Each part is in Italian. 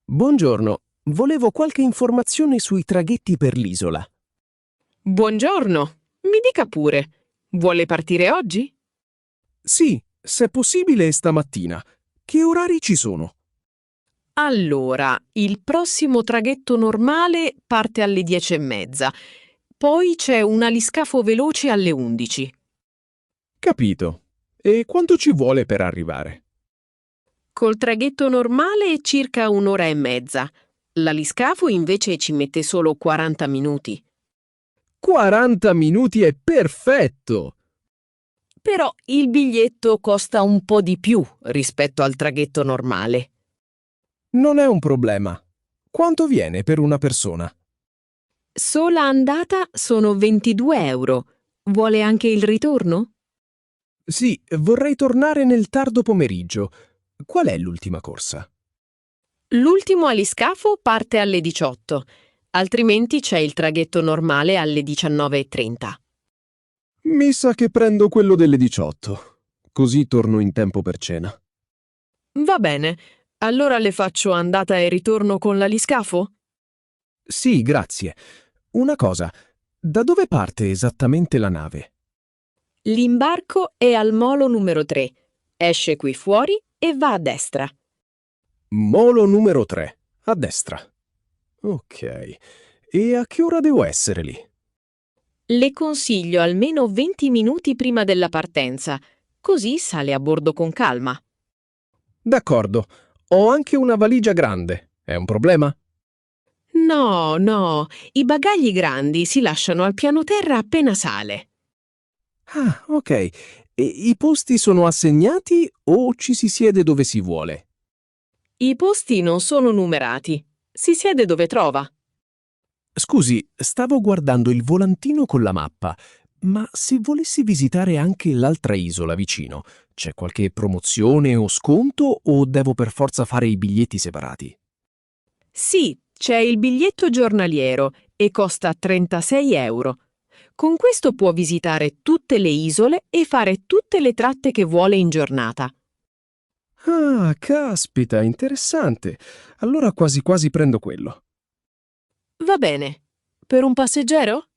Buongiorno, volevo qualche informazione sui traghetti per l'isola. Buongiorno, mi dica pure. Vuole partire oggi? Sì, se possibile stamattina. Che orari ci sono? Allora, il prossimo traghetto normale parte alle 10:30. Poi c'è un aliscafo veloce alle 11. Capito. E quanto ci vuole per arrivare? Col traghetto normale circa un'ora e mezza. L'aliscafo invece ci mette solo 40 minuti. 40 minuti è perfetto! Però il biglietto costa un po' di più rispetto al traghetto normale. Non è un problema. Quanto viene per una persona? Sola andata sono 22 euro. Vuole anche il ritorno? Sì, vorrei tornare nel tardo pomeriggio. Qual è l'ultima corsa? L'ultimo aliscafo parte alle 18, altrimenti c'è il traghetto normale alle 19:30. Mi sa che prendo quello delle 18. Così torno in tempo per cena. Va bene, allora le faccio andata e ritorno con l'aliscafo? Sì, grazie. Una cosa, da dove parte esattamente la nave? L'imbarco è al molo numero 3. Esce qui fuori e va a destra. Molo numero 3, a destra. Ok. E a che ora devo essere lì? Le consiglio almeno 20 minuti prima della partenza, così sale a bordo con calma. D'accordo. Ho anche una valigia grande. È un problema? No, no, i bagagli grandi si lasciano al piano terra appena sale. Ah, ok. E i posti sono assegnati o ci si siede dove si vuole? I posti non sono numerati. Si siede dove trova. Scusi, stavo guardando il volantino con la mappa, ma se volessi visitare anche l'altra isola vicino, c'è qualche promozione o sconto o devo per forza fare i biglietti separati? Sì, c'è il biglietto giornaliero e costa 36 euro. Con questo può visitare tutte le isole e fare tutte le tratte che vuole in giornata. Ah, caspita, interessante. Allora quasi quasi prendo quello. Va bene. Per un passeggero?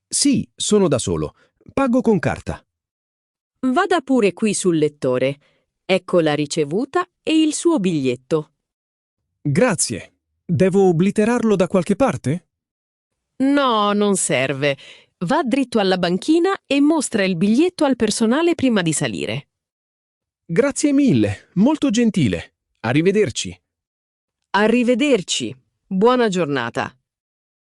Sì, sono da solo. Pago con carta. Vada pure qui sul lettore. Ecco la ricevuta e il suo biglietto. Grazie. Devo obliterarlo da qualche parte? No, non serve. Va dritto alla banchina e mostra il biglietto al personale prima di salire. Grazie mille, molto gentile. Arrivederci. Arrivederci. Buona giornata.